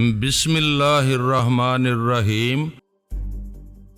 بسم اللہ الرحمن الرحیم۔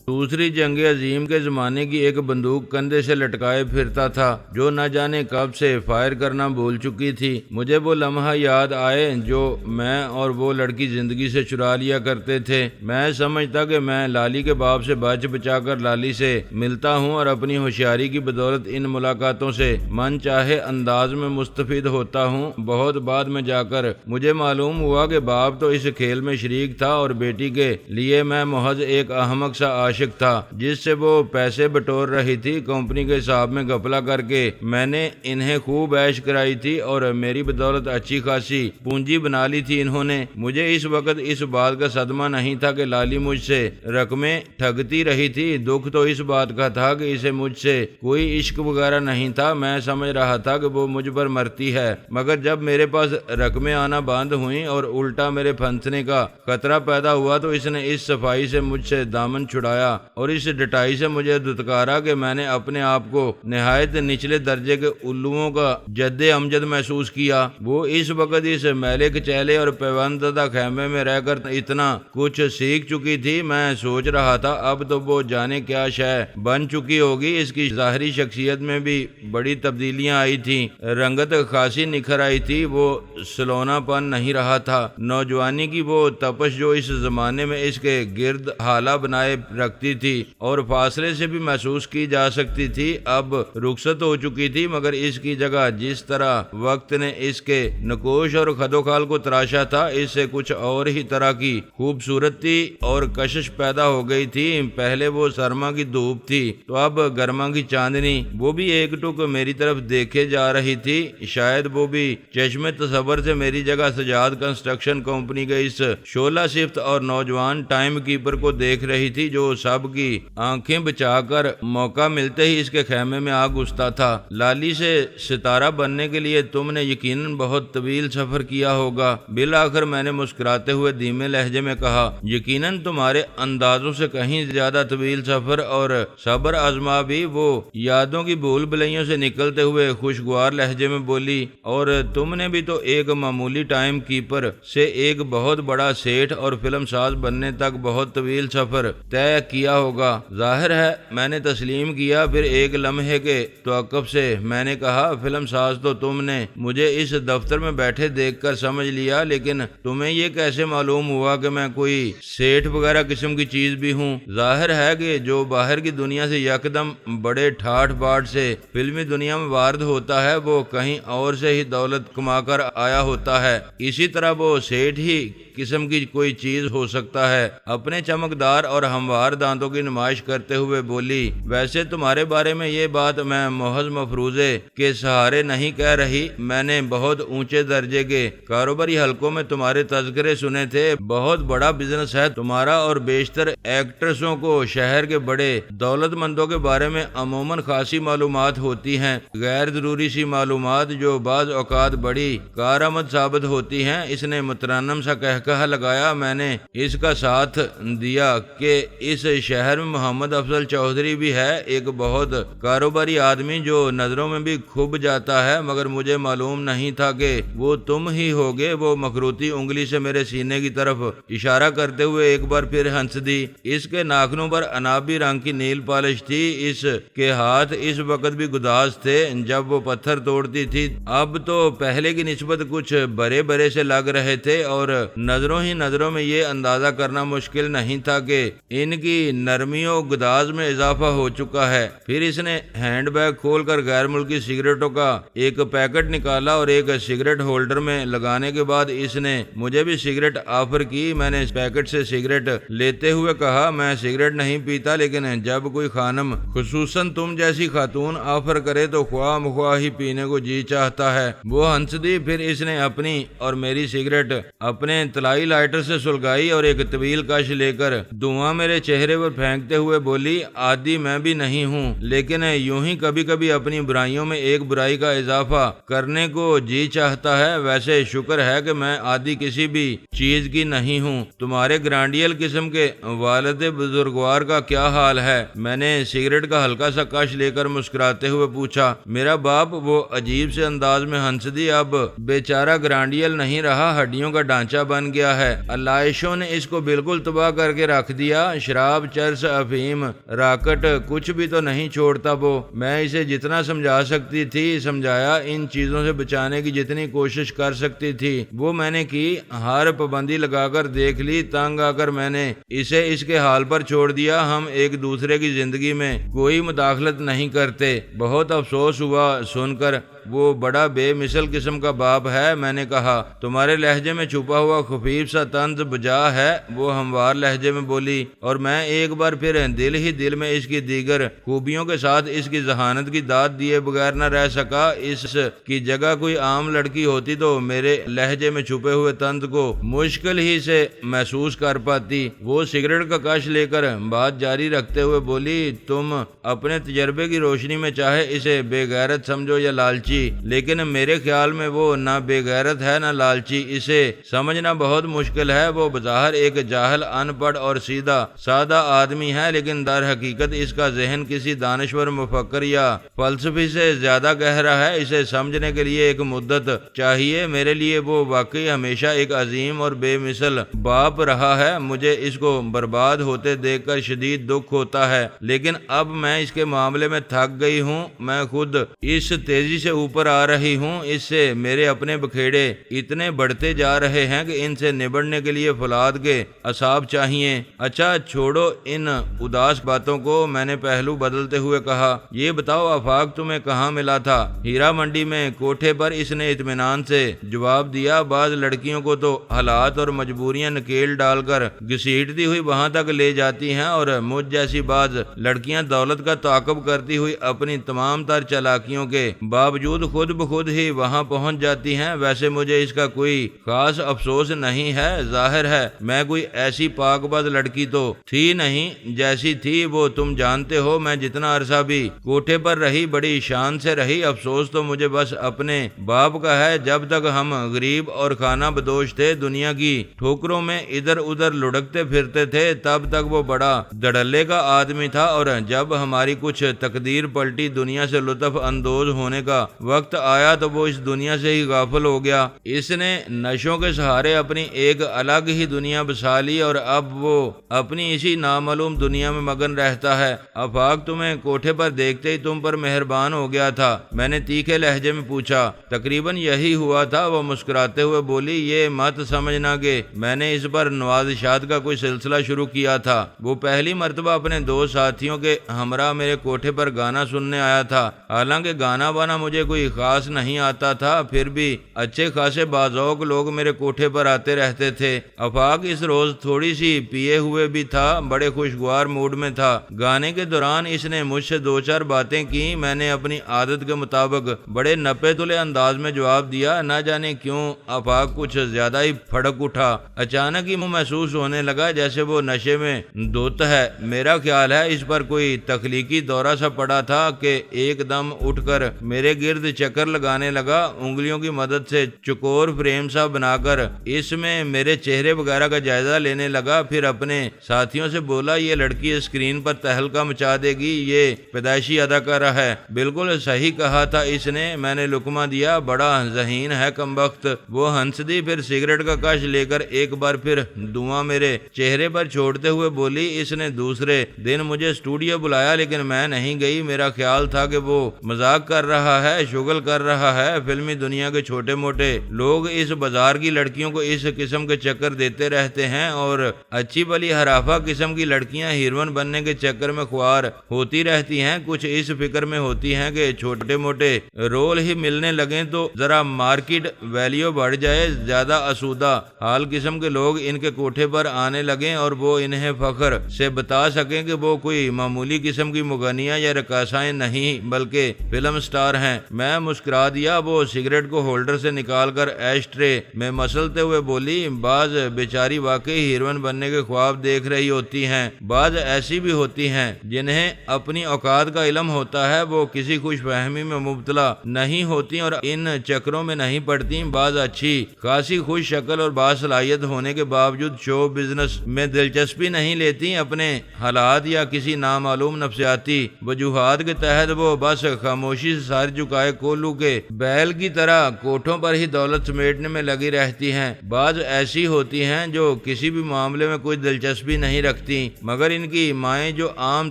دوسری جنگ عظیم کے زمانے کی ایک بندوق کندھے سے لٹکائے پھرتا تھا جو نہ جانے کب سے فائر کرنا بھول چکی تھی۔ مجھے وہ لمحہ یاد آئے جو میں اور وہ لڑکی زندگی سے چرا لیا کرتے تھے۔ میں سمجھتا کہ میں لالی کے باپ سے بچ بچا کر لالی سے ملتا ہوں اور اپنی ہوشیاری کی بدولت ان ملاقاتوں سے من چاہے انداز میں مستفید ہوتا ہوں۔ بہت بعد میں جا کر مجھے معلوم ہوا کہ باپ تو اس کھیل میں شریک تھا اور بیٹی کے لیے میں محض ایک احمق سا عاشق تھا جس سے وہ پیسے بٹور رہی تھی۔ کمپنی کے حساب میں گھپلا کر کے میں نے انہیں خوب عیش کرائی تھی اور میری بدولت اچھی خاصی پونجی بنا لی تھی انہوں نے۔ مجھے اس وقت اس بات کا صدمہ نہیں تھا کہ لالی مجھ سے رقمیں ٹھگتی رہی تھی، دکھ تو اس بات کا تھا کہ اسے مجھ سے کوئی عشق وغیرہ نہیں تھا۔ میں سمجھ رہا تھا کہ وہ مجھ پر مرتی ہے، مگر جب میرے پاس رقمیں آنا بند ہوئیں اور الٹا میرے پھنسنے کا خطرہ پیدا ہوا تو اس نے اس صفائی سے مجھ سے دامن چھڑایا اور اس ڈٹائی سے مجھے دھتکارا کہ میں نے اپنے آپ کو نہایت نچلے درجے کے الوؤں کا جد امجد محسوس کیا۔ وہ اس وقت اس میلے کچیلے اور پیوندہ خیمے میں رہ کر اتنا کچھ سیکھ چکی تھی، میں سوچ رہا تھا اب تو وہ جانے کیا شے بن چکی ہوگی۔ اس کی ظاہری شخصیت میں بھی بڑی تبدیلیاں آئی تھیں، رنگت خاصی نکھر آئی تھی، وہ سلونا پن نہیں رہا تھا۔ نوجوانی کی وہ تپش جو اس زمانے میں اس کے گرد حالہ بنائے رکھتی تھی اور فاصلے سے بھی محسوس کی جا سکتی تھی، اب رخصت ہو چکی تھی، مگر اس کی جگہ جس طرح وقت نے اس کے نقوش اور خدوخال کو تراشا تھا اس سے کچھ اور ہی طرح کی خوبصورتی اور کشش پیدا ہو گئی تھی۔ پہلے وہ سرما کی دھوپ تھی تو اب گرما کی چاندنی، وہ بھی ایک ٹک میری طرف دیکھے جا رہی تھی۔ شاید وہ بھی چشم تصور سے میری جگہ سجاد کنسٹرکشن کمپنی کے اس شعلہ صفت اور نوجوان ٹائم کیپر کو دیکھ رہی تھی جو سب کی آنکھیں بچا کر موقع ملتے ہی اس کے خیمے میں آ گھستا تھا۔ لالی سے ستارہ بننے کے لیے تم نے یقیناً بہت طویل سفر کیا ہوگا، بالآخر میں نے مسکراتے ہوئے دھیمے لہجے میں کہا۔ یقیناً تمہارے اندازوں سے کہیں زیادہ طویل سفر اور صبر آزما بھی، وہ یادوں کی بھول بھلیوں سے نکلتے ہوئے خوشگوار لہجے میں بولی، اور تم نے بھی تو ایک معمولی ٹائم کیپر سے ایک بہت بڑا سیٹھ اور فلم ساز بننے تک بہت طویل سفر طے کیا ہوگا۔ ظاہر ہے میں نے تسلیم کیا، پھر ایک لمحے کے توقف سے میں نے کہا، فلم ساز تو تم نے مجھے اس دفتر میں بیٹھے دیکھ کر سمجھ لیا، لیکن تمہیں یہ کیسے معلوم ہوا کہ میں کوئی سیٹھ وغیرہ قسم کی چیز بھی ہوں؟ ظاہر ہے کہ جو باہر کی دنیا سے یکدم بڑے ٹھاٹ باٹ سے فلمی دنیا میں وارد ہوتا ہے وہ کہیں اور سے ہی دولت کما کر آیا ہوتا ہے، اسی طرح وہ سیٹھ ہی قسم کی کوئی چیز ہو سکتا ہے۔ اپنے چمکدار اور ہموار دانتوں کی نمائش کرتے ہوئے بولی، ویسے تمہارے بارے میں یہ بات میں محض مفروضے کے سہارے نہیں کہہ رہی، میں نے بہت اونچے درجے کے کاروباری حلقوں میں تمہارے تذکرے سنے تھے۔ بہت بڑا بزنس ہے تمہارا اور بیشتر ایکٹریسوں کو شہر کے بڑے دولت مندوں کے بارے میں عموماً خاصی معلومات ہوتی ہیں، غیر ضروری سی معلومات جو بعض اوقات بڑی کارآمد ثابت ہوتی ہیں۔ اس نے مترنم سا کہا لگایا۔ میں نے اس کا ساتھ دیا کہ اس شہر میں محمد افضل چودھری بھی ہے، ایک بہت کاروباری آدمی جو نظروں میں بھی کھب جاتا ہے، مگر مجھے معلوم نہیں تھا کہ وہ تم ہی ہوگے۔ وہ مخروطی انگلی سے میرے سینے کی طرف اشارہ کرتے ہوئے ایک بار پھر ہنس دی۔ اس کے ناخنوں پر عنابی رنگ کی نیل پالش تھی، اس کے ہاتھ اس وقت بھی گداز تھے جب وہ پتھر توڑتی تھی، اب تو پہلے کی نسبت کچھ برے برے سے لگ رہے تھے اور نظروں ہی نظروں میں یہ اندازہ کرنا مشکل نہیں تھا کہ ان کی نرمی و گداز میں اضافہ ہو چکا ہے۔ پھر اس نے ہینڈ بیگ کھول کر غیر ملکی سگریٹوں کا ایک پیکٹ نکالا اور ایک سگریٹ ہولڈر میں لگانے کے بعد اس نے مجھے بھی سگریٹ آفر کی۔ میں نے اس پیکٹ سے سگریٹ لیتے ہوئے کہا، میں سگریٹ نہیں پیتا، لیکن جب کوئی خانم خصوصاً تم جیسی خاتون آفر کرے تو خواہ مخواہ ہی پینے کو جی چاہتا ہے۔ وہ ہنس دی۔ پھر اس نے اپنی اور میری سگریٹ اپنے طلائی لائٹر سے سلگائی اور ایک طویل کش لے کر دھواں میرے چہرے چہرے پر پھینکتے ہوئے بولی، عادی میں بھی نہیں ہوں، لیکن یوں ہی کبھی کبھی اپنی برائیوں میں ایک برائی کا اضافہ کرنے کو جی چاہتا ہے۔ ویسے شکر ہے کہ میں عادی کسی بھی چیز کی نہیں ہوں۔ تمہارے گرانڈیل قسم کے والد بزرگوار کا کیا حال ہے؟ میں نے سگریٹ کا ہلکا سا کش لے کر مسکراتے ہوئے پوچھا۔ میرا باپ وہ عجیب سے انداز میں ہنس دی۔ اب بیچارہ گرانڈیل نہیں رہا، ہڈیوں کا ڈھانچہ بن گیا ہے۔ علائشوں نے اس کو بالکل تباہ کر کے رکھ دیا۔ شراب، چرس، افیم، راکٹ، کچھ بھی تو نہیں چھوڑتا وہ۔ میں اسے جتنا سمجھا سکتی تھی سمجھایا، ان چیزوں سے بچانے کی جتنی کوشش کر سکتی تھی وہ میں نے کی۔ ہر پابندی لگا کر دیکھ لی، تنگ آ کر میں نے اسے اس کے حال پر چھوڑ دیا۔ ہم ایک دوسرے کی زندگی میں کوئی مداخلت نہیں کرتے۔ بہت افسوس ہوا سن کر، وہ بڑا بے مثل قسم کا باپ ہے۔ میں نے کہا، تمہارے لہجے میں چھپا ہوا خفیف سا طنز بجا ہے، وہ ہموار لہجے میں بولی، اور میں ایک بار پھر دل ہی دل میں اس کی دیگر خوبیوں کے ساتھ اس کی ذہانت کی داد دیے بغیر نہ رہ سکا۔ اس کی جگہ کوئی عام لڑکی ہوتی تو میرے لہجے میں چھپے ہوئے طنز کو مشکل ہی سے محسوس کر پاتی۔ وہ سگریٹ کا کش لے کر بات جاری رکھتے ہوئے بولی، تم اپنے تجربے کی روشنی میں چاہے اسے بے غیرت سمجھو یا لالچی، لیکن میرے خیال میں وہ نہ بے غیرت ہے نہ لالچی۔ اسے سمجھنا بہت مشکل ہے۔ وہ بظاہر ایک جاہل، ان پڑھ اور سیدھا سادہ آدمی ہے، لیکن در حقیقت اس کا ذہن کسی دانشور مفکر یا فلسفی سے زیادہ گہرا ہے۔ اسے سمجھنے کے لیے ایک مدت چاہیے۔ میرے لیے وہ واقعی ہمیشہ ایک عظیم اور بے مثل باپ رہا ہے۔ مجھے اس کو برباد ہوتے دیکھ کر شدید دکھ ہوتا ہے، لیکن اب میں اس کے معاملے میں تھک گئی ہوں۔ میں خود اس تیزی سے اوپر آ رہی ہوں، اس سے میرے اپنے بکھیڑے اتنے بڑھتے جا رہے ہیں کہ ان سے نبڑنے کے لیے فولاد کے اعصاب چاہیے۔ اچھا چھوڑو ان اداس باتوں کو، میں نے پہلو بدلتے ہوئے کہا۔ یہ بتاؤ آفاق تمہیں کہاں ملا تھا؟ ہیرا منڈی میں کوٹھے پر، اس نے اطمینان سے جواب دیا۔ بعض لڑکیوں کو تو حالات اور مجبوریاں نکیل ڈال کر گھسیٹتی ہوئی وہاں تک لے جاتی ہیں، اور مجھ جیسی بعض لڑکیاں دولت کا تعاقب کرتی ہوئی اپنی تمام تر چالاکیوں کے باوجود خود بخود ہی وہاں پہنچ جاتی ہیں۔ ویسے مجھے اس کا کوئی خاص افسوس نہیں ہے۔ ظاہر ہے میں کوئی ایسی پاک باز لڑکی تو تھی نہیں، جیسی تھی وہ تم جانتے ہو۔ میں جتنا عرصہ بھی کوٹھے پر رہی بڑی شان سے رہی۔ افسوس تو مجھے بس اپنے باپ کا ہے۔ جب تک ہم غریب اور خانہ بدوش تھے، دنیا کی ٹھوکروں میں ادھر ادھر لڑکتے پھرتے تھے، تب تک وہ بڑا دھڑلے کا آدمی تھا، اور جب ہماری کچھ تقدیر پلٹی، دنیا سے لطف اندوز ہونے کا وقت آیا تو وہ اس دنیا سے ہی غافل ہو گیا۔ اس نے نشوں کے سہارے اپنی ایک الگ ہی دنیا بسا لی، اور اب وہ اپنی اسی نامعلوم دنیا میں مگن رہتا ہے۔ آفاق تمہیں کوٹھے پر دیکھتے ہی تم پر مہربان ہو گیا تھا، میں نے تیکھے لہجے میں پوچھا۔ تقریباً یہی ہوا تھا، وہ مسکراتے ہوئے بولی۔ یہ مت سمجھنا کہ میں نے اس پر نوازشات کا کوئی سلسلہ شروع کیا تھا۔ وہ پہلی مرتبہ اپنے دو ساتھیوں کے ہمراہ میرے کوٹھے پر گانا سننے آیا تھا۔ حالانکہ گانا بانا مجھے کوئی خاص نہیں آتا تھا، پھر بھی اچھے خاصے باذوق لوگ میرے کوٹھے پر آتے رہتے تھے۔ آفاق اس روز تھوڑی سی پیے ہوئے بھی تھا، بڑے خوشگوار موڈ میں تھا۔ گانے کے دوران اس نے مجھ سے دو چار باتیں کی۔ میں نے اپنی عادت کے مطابق بڑے نپے تلے انداز میں جواب دیا۔ نہ جانے کیوں آفاق کچھ زیادہ ہی پھڑک اٹھا۔ اچانک ہی محسوس ہونے لگا جیسے وہ نشے میں دھت ہے۔ میرا خیال ہے اس پر کوئی تخلیقی دورہ سا پڑا تھا کہ ایک دم اٹھ کر میرے گرد چکر لگانے لگا، انگلیوں کی مدد سے چکور فریم سا بنا کر اس میں میرے چہرے وغیرہ کا جائزہ لینے لگا۔ پھر اپنے ساتھیوں سے بولا، یہ لڑکی اسکرین پر تہلکہ مچا دے گی، یہ پیدائشی اداکارہ ہے۔ بالکل صحیح کہا تھا اس نے۔ میں نے لقمہ دیا، بڑا ذہین ہے کمبخت۔ وہ ہنس دی، پھر سگریٹ کا کش لے کر ایک بار پھر دھواں میرے چہرے پر چھوڑتے ہوئے بولی، اس نے دوسرے دن مجھے اسٹوڈیو بلایا، لیکن میں نہیں گئی۔ میرا خیال تھا کہ وہ مذاق کر رہا ہے، شغل کر رہا ہے۔ فلمی دنیا کے چھوٹے موٹے لوگ اس بازار کی لڑکیوں کو اس قسم کے چکر دیتے رہتے ہیں، اور اچھی بلی حرافہ قسم کی لڑکیاں ہیروئن بننے کے چکر میں خوار ہوتی رہتی ہیں۔ کچھ اس فکر میں ہوتی ہیں کہ چھوٹے موٹے رول ہی ملنے لگیں تو ذرا مارکیٹ ویلیو بڑھ جائے۔ زیادہ آسودہ حال قسم کے لوگ ان کے کوٹھے پر آنے لگیں اور وہ انہیں فخر سے بتا سکیں کہ وہ کوئی معمولی قسم کی مغنیاں یا رقاصائیں نہیں بلکہ فلم سٹار ہیں۔ میں مسکرا دیا۔ وہ سگریٹ کو ہولڈر سے نکال کر ایش ٹرے میں مسلتے ہوئے بولی، بعض بیچاری واقعی ہیروئن بننے کے خواب دیکھ رہی ہوتی ہیں، بعض ایسی بھی ہوتی ہیں جنہیں اپنی اوقات کا علم ہوتا ہے، وہ کسی خوش فہمی میں مبتلا نہیں ہوتی اور ان چکروں میں نہیں پڑتی۔ بعض اچھی خاصی خوش شکل اور باصلاحیت ہونے کے باوجود شو بزنس میں دلچسپی نہیں لیتی، اپنے حالات یا کسی نامعلوم نفسیاتی وجوہات کے تحت وہ بس خاموشی سے سر جھکائے کولو کے بیل کی طرح کوٹھوں پر ہی دولت سمیٹنے میں لگی رہتی ہیں۔ بعض ایسی ہوتی ہیں جو کسی بھی معاملے میں کوئی دلچسپی نہیں رکھتی، مگر ان کی مائیں جو عام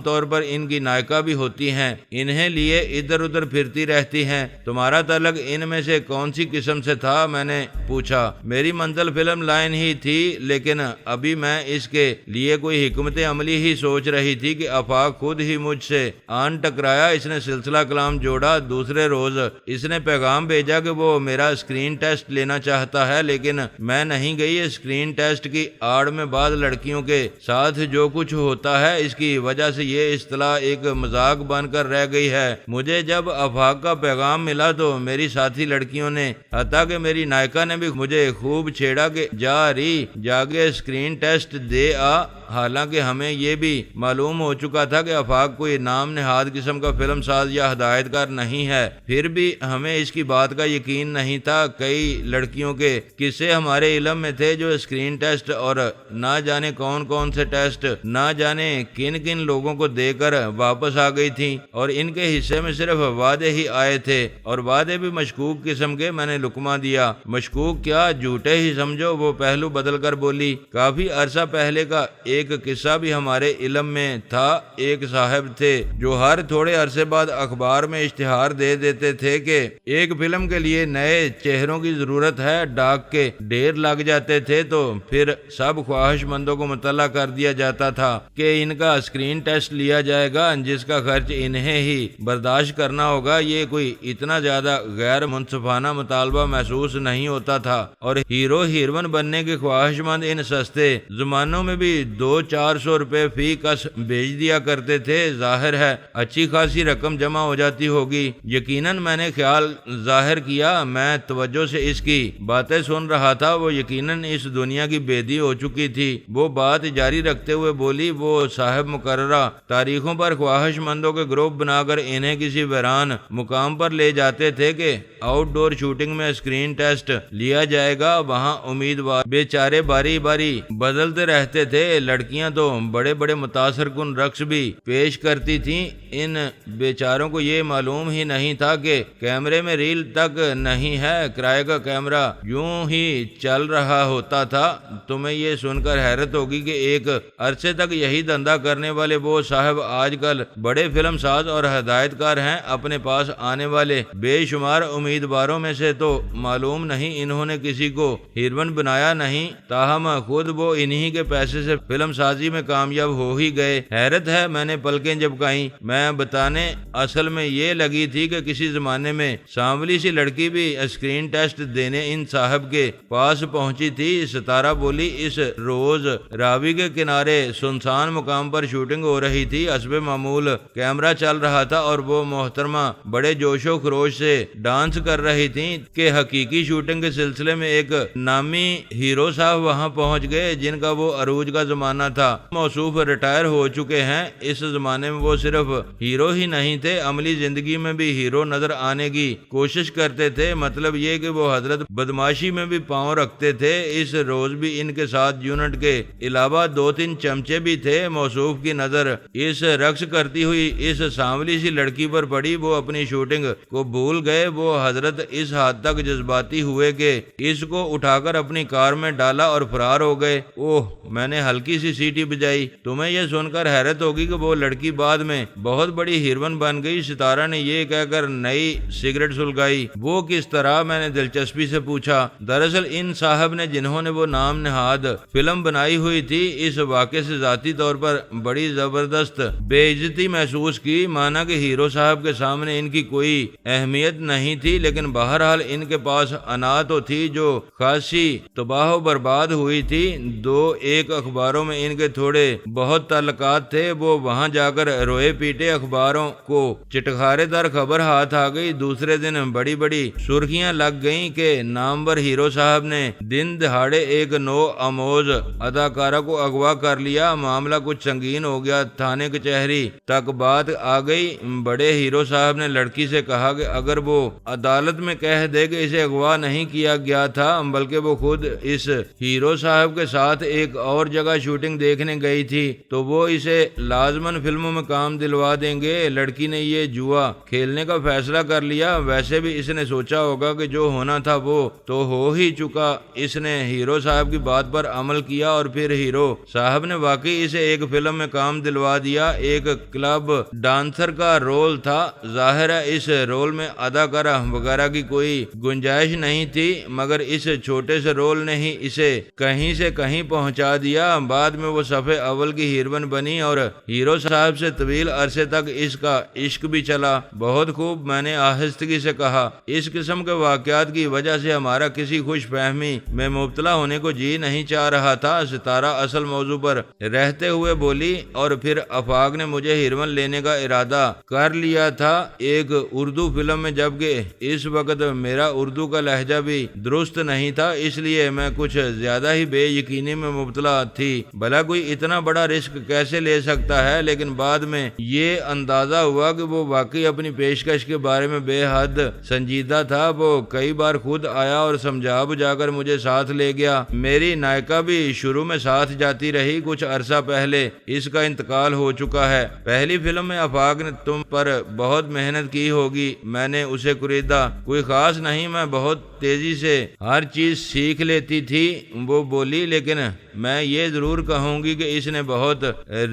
طور پر ان کی نائکا بھی ہوتی ہیں، انہیں لیے ادھر ادھر پھرتی رہتی ہیں۔ تمہارا تعلق ان میں سے کون سی قسم سے تھا؟ میں نے پوچھا۔ میری منزل فلم لائن ہی تھی، لیکن ابھی میں اس کے لیے کوئی حکمت عملی ہی سوچ رہی تھی کہ آفاق خود ہی مجھ سے آن ٹکرایا۔ اس نے سلسلہ کلام جوڑا۔ دوسرے روز اس نے پیغام بھیجا کہ وہ میرا اسکرین ٹیسٹ لینا چاہتا ہے، لیکن میں نہیں گئی۔ اسکرین ٹیسٹ کی آڑ میں بعض لڑکیوں کے ساتھ جو کچھ ہوتا ہے، اس کی وجہ سے یہ اصطلاح ایک مذاق بن کر رہ گئی ہے۔ مجھے جب آفاق کا پیغام ملا تو میری ساتھی لڑکیوں نے، حتیٰ کہ میری نائکا نے بھی مجھے خوب چھیڑا کہ جا رہی جاگے اسکرین ٹیسٹ دے آ۔ حالانکہ ہمیں یہ بھی معلوم ہو چکا تھا کہ آفاق کوئی نام نہاد قسم کا فلم ساز یا ہدایت کار نہیں ہے، پھر بھی ہمیں اس کی بات کا یقین نہیں تھا۔ کئی لڑکیوں کے قصے ہمارے علم میں تھے جو اسکرین ٹیسٹ اور نہ جانے کون کون سے ٹیسٹ نہ جانے کن کن لوگوں کو دے کر واپس آ گئی تھیں، اور ان کے حصے میں صرف وعدے ہی آئے تھے، اور وعدے بھی مشکوک قسم کے۔ میں نے لقمہ دیا۔ مشکوک کیا، جھوٹے ہی سمجھو، وہ پہلو بدل کر بولی۔ کافی عرصہ پہلے کا ایک قصہ بھی ہمارے علم میں تھا۔ ایک صاحب تھے جو ہر تھوڑے عرصے بعد اخبار میں اشتہار دے دیتے تھے کہ ایک فلم کے لیے نئے چہروں کی ضرورت ہے۔ ڈاک کے ڈھیر لگ جاتے تھے تو پھر سب خواہش مندوں کو مطلع کر دیا جاتا تھا کہ ان کا اسکرین ٹیسٹ لیا جائے گا، جس کا خرچ انہیں ہی برداشت کرنا ہوگا۔ یہ کوئی اتنا زیادہ غیر منصفانہ مطالبہ محسوس نہیں ہوتا تھا، اور ہیرو ہیروئن بننے کے خواہش مند ان سستے زمانوں میں بھی 200-400 روپے فی کس بھیج دیا کرتے تھے۔ ظاہر ہے اچھی خاصی رقم جمع ہو جاتی ہوگی۔ یقیناً میں نے خیال ظاہر کیا۔ میں توجہ سے اس کی باتیں سن رہا تھا۔ وہ یقیناً اس دنیا کی بیدی ہو چکی تھی۔ وہ بات جاری رکھتے ہوئے بولی، وہ صاحب مقررہ تاریخوں پر خواہش مندوں کے گروپ بنا کر انہیں کسی ویران مقام پر لے جاتے تھے کہ آؤٹ ڈور شوٹنگ میں اسکرین ٹیسٹ لیا جائے گا۔ وہاں امیدوار بیچارے باری باری بدلتے رہتے تھے۔ لڑکیاں تو بڑے بڑے متاثر کن رقص بھی پیش کرتی تھیں۔ ان بیچاروں کو یہ معلوم ہی نہیں تھا کہ کیمرے میں ریل تک نہیں ہے، کرائے کا کیمرہ یوں ہی چل رہا ہوتا تھا۔ تمہیں یہ سن کر حیرت ہوگی کہ ایک عرصے تک یہی دھندا کرنے والے وہ صاحب آج کل بڑے فلم ساز اور ہدایت کار ہیں۔ اپنے پاس آنے والے بے شمار امیدواروں میں سے تو معلوم نہیں انہوں نے کسی کو ہیروئن بنایا نہیں، تاہم خود وہ انہی کے پیسے سے فلم سازی میں کامیاب ہو ہی گئے۔ حیرت ہے، میں نے پلکیں جھپکائیں۔ میں بتانے اصل میں یہ لگی تھی کہ کسی زمانے میں سانولی سی لڑکی بھی اسکرین ٹیسٹ دینے ان صاحب کے پاس پہنچی تھی۔ ستارہ بولی، اس روز راوی کے کنارے سنسان مقام پر شوٹنگ ہو رہی تھی۔ حسب معمول کیمرہ چل رہا تھا اور وہ محترمہ بڑے جوش و خروش سے ڈانس کر رہی تھیں کہ حقیقی شوٹنگ کے سلسلے میں ایک نامی ہیرو صاحب وہاں پہنچ گئے جن کا وہ عروج کا زمانہ تھا۔ موصوف ریٹائر ہو چکے ہیں۔ اس زمانے میں وہ صرف ہیرو ہی نہیں تھے، عملی زندگی میں بھی ہیرو نظر آنے کی کوشش کرتے تھے۔ مطلب یہ کہ وہ حضرت بدماشی میں بھی پاؤں رکھتے تھے۔ اس روز بھی ان کے ساتھ یونٹ کے علاوہ 2-3 چمچے بھی تھے۔ موصوف کی نظر اس رقص کرتی ہوئی اس سانولی سی لڑکی پر پڑی۔ وہ اپنی شوٹنگ کو بھول گئے۔ وہ حضرت اس حد تک جذباتی ہوئے کہ اس کو اٹھا کر اپنی کار میں ڈالا اور فرار ہو گئے۔ اوہ، میں نے ہلکی سی سیٹی بجائی۔ تمہیں یہ سن کر حیرت ہوگی کہ وہ لڑکی بعد میں بہت بڑی ہیروئن بن گئی۔ ستارہ نے یہ کہہ کر نئی سگریٹ سلگائی۔ وہ کس طرح؟ میں نے دلچسپی سے پوچھا۔ دراصل ان صاحب نے جنہوں نے وہ نام نہاد فلم بنائی ہوئی تھی، اس واقعے سے ذاتی طور پر بڑی زبردست بے عزتی محسوس کی۔ مانا کہ ہیرو صاحب کے سامنے ان کی کوئی اہمیت نہیں تھی، لیکن بہرحال ان کے پاس انا تو تھی جو خاصی تباہ و برباد ہوئی تھی۔ 2-1 اخباروں میں میں ان کے تھوڑے بہت تعلقات تھے، وہ وہاں جا کر روئے پیٹے، اخباروں کو چٹخارے دار خبر ہاتھ آ گئی۔ دوسرے دن بڑی بڑی سرخیاں لگ گئیں کہ نامور ہیرو صاحب نے دن دہاڑے ایک نو آموز اداکارہ کو اغوا کر لیا۔ معاملہ کچھ سنگین ہو گیا، تھانے کچہری تک بات آ گئی۔ بڑے ہیرو صاحب نے لڑکی سے کہا کہ اگر وہ عدالت میں کہہ دے کہ اسے اغوا نہیں کیا گیا تھا بلکہ وہ خود اس ہیرو صاحب کے ساتھ ایک اور جگہ شوٹنگ دیکھنے گئی تھی تو وہ اسے لازماً فلموں میں کام دلوا دیں گے۔ لڑکی نے یہ جوا کھیلنے کا فیصلہ کر لیا۔ ویسے بھی اس نے سوچا ہوگا کہ جو ہونا تھا وہ تو ہو ہی چکا۔ اس نے ہیرو صاحب کی بات پر عمل کیا اور پھر ہیرو صاحب نے واقعی اسے ایک فلم میں کام دلوا دیا۔ ایک کلب ڈانسر کا رول تھا۔ ظاہر ہے اس رول میں اداکارہ وغیرہ کی کوئی گنجائش نہیں تھی، مگر اس چھوٹے سے رول نے ہی اسے کہیں سے کہیں پہنچا دیا۔ بعد میں وہ صفحے اول کی ہیروئن بنی اور ہیرو صاحب سے طویل عرصے تک اس کا عشق بھی چلا۔ بہت خوب، میں نے آہستگی سے کہا۔ اس قسم کے واقعات کی وجہ سے ہمارا کسی خوش فہمی میں مبتلا ہونے کو جی نہیں چاہ رہا تھا۔ ستارہ اصل موضوع پر رہتے ہوئے بولی، اور پھر آفاق نے مجھے ہیروئن لینے کا ارادہ کر لیا تھا ایک اردو فلم میں، جبکہ اس وقت میرا اردو کا لہجہ بھی درست نہیں تھا، اس لیے میں کچھ زیادہ ہی بے یقینی میں مبتلا تھی۔ بھلا کوئی اتنا بڑا رسک کیسے لے سکتا ہے؟ لیکن بعد میں یہ اندازہ ہوا کہ وہ واقعی اپنی پیشکش کے بارے میں بے حد سنجیدہ تھا۔ وہ کئی بار خود آیا اور سمجھا بجھا کر مجھے ساتھ لے گیا۔ میری نائکا بھی شروع میں ساتھ جاتی رہی۔ کچھ عرصہ پہلے اس کا انتقال ہو چکا ہے۔ پہلی فلم میں آفاق نے تم پر بہت محنت کی ہوگی، میں نے اسے خریدا۔ کوئی خاص نہیں، میں بہت تیزی سے ہر چیز سیکھ لیتی تھی، وہ بولی، لیکن میں یہ ضرور کہوں گی کہ اس نے بہت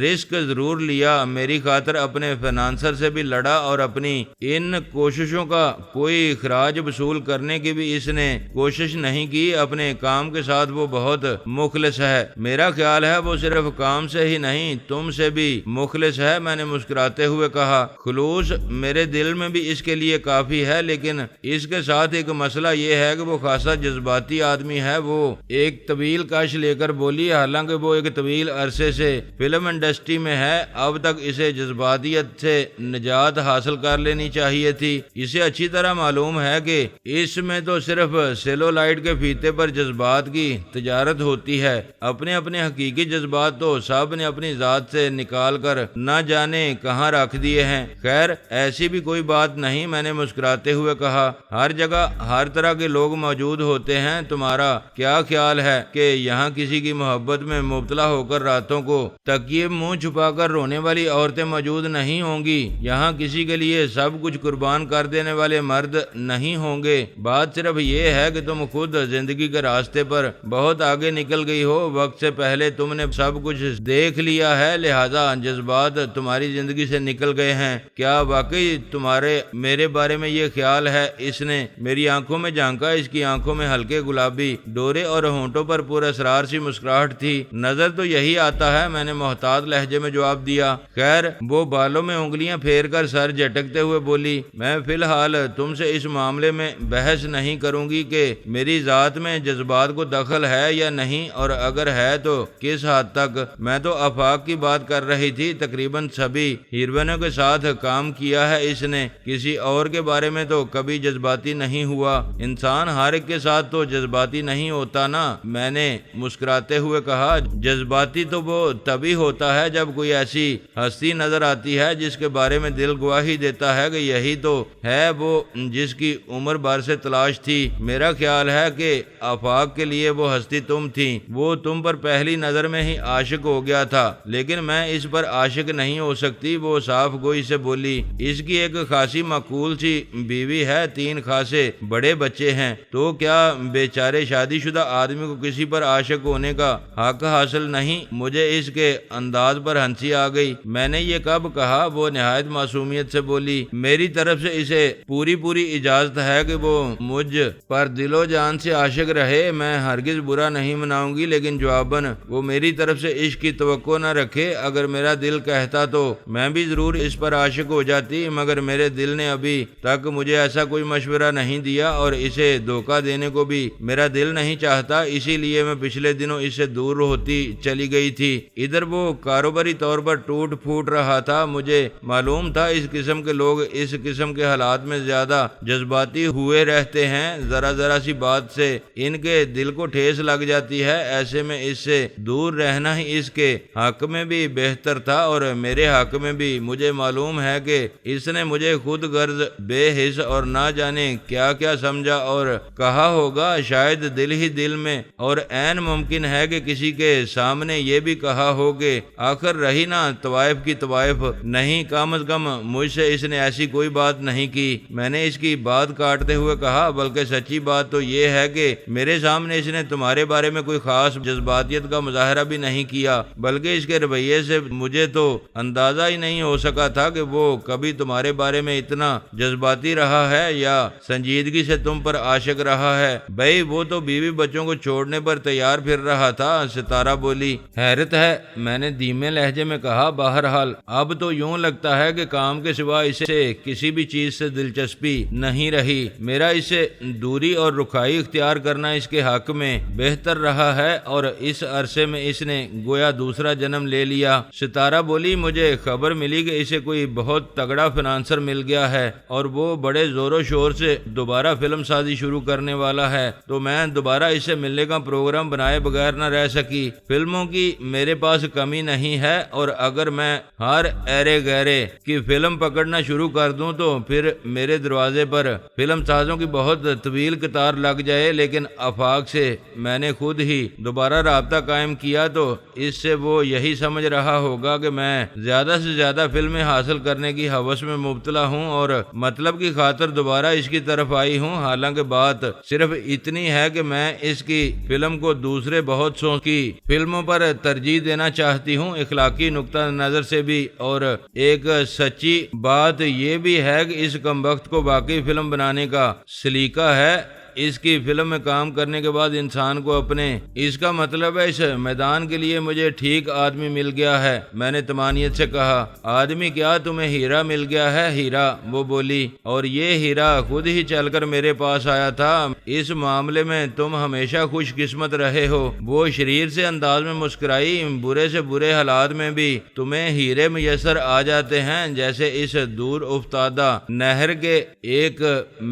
رسک ضرور لیا۔ میری خاطر اپنے فنانسر سے بھی لڑا اور اپنی ان کوششوں کا کوئی خراج وصول کرنے کی بھی اس نے کوشش نہیں کی۔ اپنے کام کے ساتھ وہ بہت مخلص ہے۔ میرا خیال ہے وہ صرف کام سے ہی نہیں تم سے بھی مخلص ہے، میں نے مسکراتے ہوئے کہا۔ خلوص میرے دل میں بھی اس کے لیے کافی ہے، لیکن اس کے ساتھ ایک مسئلہ یہ ہے کہ وہ خاصا جذباتی آدمی ہے۔ وہ ایک طویل کش لے کر بولی، حالانکہ وہ ایک طویل عرصے سے فلم انڈسٹری میں ہے، اب تک اسے جذباتیت سے نجات حاصل کر لینی چاہیے تھی۔ اسے اچھی طرح معلوم ہے کہ اس میں تو صرف سیلولائٹ کے فیتے پر جذبات کی تجارت ہوتی ہے، اپنے اپنے حقیقی جذبات تو سب نے اپنی ذات سے نکال کر نہ جانے کہاں رکھ دیے ہیں۔ خیر ایسی بھی کوئی بات نہیں، میں نے مسکراتے ہوئے کہا۔ ہر جگہ ہر طرح کے لوگ موجود ہوتے ہیں، تمہارا کیا خیال ہے کہ یہاں کسی کی محبت میں مبتلا ہو کر راتوں کو تکیے منہ چھپا کر رونے والی عورتیں موجود نہیں ہوں گی؟ یہاں کسی کے لیے سب کچھ قربان کر دینے والے مرد نہیں ہوں گے؟ بات صرف یہ ہے کہ تم خود زندگی کے راستے پر بہت آگے نکل گئی ہو، وقت سے پہلے تم نے سب کچھ دیکھ لیا ہے، لہذا جذبات تمہاری زندگی سے نکل گئے ہیں۔ کیا واقعی تمہارے میرے بارے میں یہ خیال ہے؟ اس نے میری آنکھوں میں جھانکا۔ اس کی آنکھوں میں ہلکے گلابی ڈورے اور ہونٹوں پر پورا اسرار سی مسکراہٹ تھی۔ نظر تو یہی آتا ہے، میں نے محتاط لہجے میں جواب دیا۔ خیر وہ بالوں میں انگلیاں پھیر کر سر جھٹکتے ہوئے بولی، میں فی الحال تم سے اس معاملے میں بحث نہیں کروں گی کہ میری ذات میں جذبات کو دخل ہے یا نہیں، اور اگر ہے تو کس حد تک۔ میں تو آفاق کی بات کر رہی تھی، تقریباً سبھی ہیروئنوں کے ساتھ کام کیا ہے اس نے، کسی اور کے بارے میں تو کبھی جذباتی نہیں ہوا۔ انسان ہر ایک کے ساتھ تو جذباتی نہیں ہوتا نا، میں نے مسکراتے ہوئے کہا۔ جذباتی تو وہ تبھی ہوتا ہے جب کوئی ایسی ہستی نظر آتی ہے جس کے بارے میں دل گواہی دیتا ہے کہ یہی تو ہے وہ جس کی عمر بھر سے تلاش تھی۔ میرا خیال ہے کہ آفاق کے لیے وہ ہستی تم تھی، وہ تم پر پہلی نظر میں ہی عاشق ہو گیا تھا، لیکن میں اس پر عاشق نہیں ہو سکتی، وہ صاف گوئی سے بولی۔ اس کی ایک خاصی معقول سی بیوی ہے، 3 خاصے بڑے بچے ہیں، تو کیا بیچارے شادی شدہ آدمی کو کسی پر عاشق ہونے کا حق حاصل نہیں؟ مجھے اس کے انداز پر ہنسی آ گئی۔ میں نے یہ کب کہا؟ وہ نہایت معصومیت سے بولی۔ میری طرف سے اسے پوری اجازت ہے کہ وہ مجھ پر دل و جان سے عاشق رہے، میں ہرگز برا نہیں مناؤں گی، لیکن جواباً وہ میری طرف سے عشق کی توقع نہ رکھے۔ اگر میرا دل کہتا تو میں بھی ضرور اس پر عاشق ہو جاتی، مگر میرے دل نے ابھی تک مجھے ایسا کوئی مشورہ نہیں دیا اور اسے اسے دھوکہ دینے کو بھی میرا دل نہیں چاہتا، اسی لیے میں پچھلے دنوں اس سے دور ہوتی چلی گئی تھی۔ ادھر وہ کاروباری طور پر ٹوٹ پھوٹ رہا تھا۔ مجھے معلوم تھا اس قسم کے لوگ اس قسم کے حالات میں زیادہ جذباتی ہوئے رہتے ہیں، ذرا سی بات سے ان کے دل کو ٹھیس لگ جاتی ہے۔ ایسے میں اس سے دور رہنا ہی اس کے حق میں بھی بہتر تھا اور میرے حق میں بھی۔ مجھے معلوم ہے کہ اس نے مجھے خود غرض، بے حس اور نہ جانے کیا کیا سمجھا اور کہا ہوگا، شاید دل ہی دل میں، اور عین ممکن ہے کہ کسی کے سامنے یہ بھی کہا ہو کہ آخر رہی نا طوائف کی طوائف، نہیں کم از کم مجھ سے اس نے ایسی کوئی بات نہیں کی۔ میں نے اس کی بات کاٹتے ہوئے کہا، بلکہ سچی بات تو یہ ہے کہ میرے سامنے اس نے تمہارے بارے میں کوئی خاص جذباتیت کا مظاہرہ بھی نہیں کیا، بلکہ اس کے رویے سے مجھے تو اندازہ ہی نہیں ہو سکا تھا کہ وہ کبھی تمہارے بارے میں اتنا جذباتی رہا ہے یا سنجیدگی سے تم پر عاشق رہا ہے۔ بھائی وہ تو بیوی بچوں کو چھوڑنے پر تیار پھر رہا تھا، ستارہ بولی۔ حیرت ہے، میں نے دھیمے لہجے میں کہا، بہرحال اب تو یوں لگتا ہے کہ کام کے سوا اسے کسی بھی چیز سے دلچسپی نہیں رہی۔ میرا اسے دوری اور رکھائی اختیار کرنا اس کے حق میں بہتر رہا ہے، اور اس عرصے میں اس نے گویا دوسرا جنم لے لیا۔ ستارہ بولی، مجھے خبر ملی کہ اسے کوئی بہت تگڑا فنانسر مل گیا ہے اور وہ بڑے زور و شور سے دوبارہ فلم سازی شروع کرنے والا ہے، تو میں دوبارہ اسے ملنے کا پروگرام بنائے بغیر نہ رہ سکی۔ فلموں کی میرے پاس کمی نہیں ہے، اور اگر میں ہر ایرے گہرے کی فلم پکڑنا شروع کر دوں تو پھر میرے دروازے پر فلم سازوں کی بہت طویل قطار لگ جائے۔ لیکن آفاق سے میں نے خود ہی دوبارہ رابطہ قائم کیا تو اس سے وہ یہی سمجھ رہا ہوگا کہ میں زیادہ سے زیادہ فلمیں حاصل کرنے کی ہوس میں مبتلا ہوں اور مطلب کی خاطر دوبارہ اس کی طرف آئی ہوں۔ حالانکہ بات صرف اتنی ہے کہ میں اس کی فلم کو دوسرے بہت سو کی فلموں پر ترجیح دینا چاہتی ہوں، اخلاقی نقطہ نظر سے بھی، اور ایک سچی بات یہ بھی ہے کہ اس کمبخت کو واقعی فلم بنانے کا سلیقہ ہے۔ اس کی فلم میں کام کرنے کے بعد انسان کو اپنے، اس کا مطلب ہے اس میدان کے لیے مجھے ٹھیک آدمی مل گیا ہے۔ میں نے طمانیت سے کہا، آدمی کیا، تمہیں ہیرا مل گیا ہے؟ ہیرا، وہ بولی، اور یہ ہیرا خود ہی چل کر میرے پاس آیا تھا۔ اس معاملے میں تم ہمیشہ خوش قسمت رہے ہو۔ وہ شریر سے انداز میں مسکرائی، برے سے برے حالات میں بھی تمہیں ہیرے میسر آ جاتے ہیں، جیسے اس دور افتادہ نہر کے ایک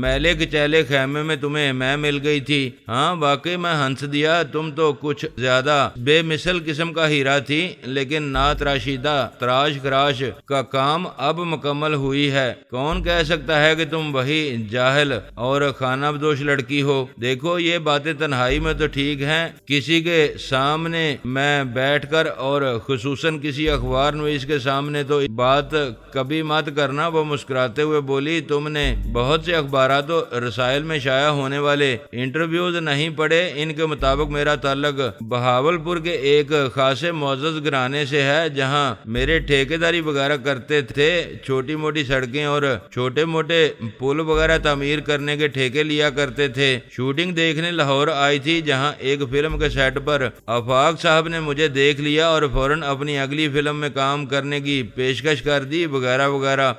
میلے کچیلے خیمے میں تمہیں میں مل گئی تھی۔ ہاں واقعی میں ہنس دیا، تم تو کچھ زیادہ بے مثل قسم کا ہیرا تھی، لیکن ناتراشیدہ تراش خراش کا کام اب مکمل ہوئی ہے۔ کون کہہ سکتا ہے کہ تم وہی جاہل اور خانہ بدوش لڑکی ہو؟ دیکھو یہ باتیں تنہائی میں تو ٹھیک ہیں، کسی کے سامنے میں بیٹھ کر اور خصوصاً کسی اخبار نویس کے سامنے تو بات کبھی مت کرنا۔ وہ مسکراتے ہوئے بولی، تم نے بہت سے اخبارات و رسائل میں شائع ہونے والے انٹرویوز نہیں پڑھے؟ ان کے مطابق میرا تعلق بہاولپور کے ایک خاصے معزز گھرانے سے ہے، جہاں میرے ٹھیکیداری وغیرہ کرتے تھے، چھوٹی موٹی سڑکیں اور چھوٹے موٹے پل وغیرہ تعمیر کرنے کے ٹھیکے لیا کرتے تھے۔ شوٹنگ دیکھنے لاہور آئی تھی، جہاں ایک فلم کے سیٹ پر آفاق صاحب نے مجھے دیکھ لیا اور فوراً اپنی اگلی فلم میں کام کرنے کی پیشکش کر دی، وغیرہ وغیرہ۔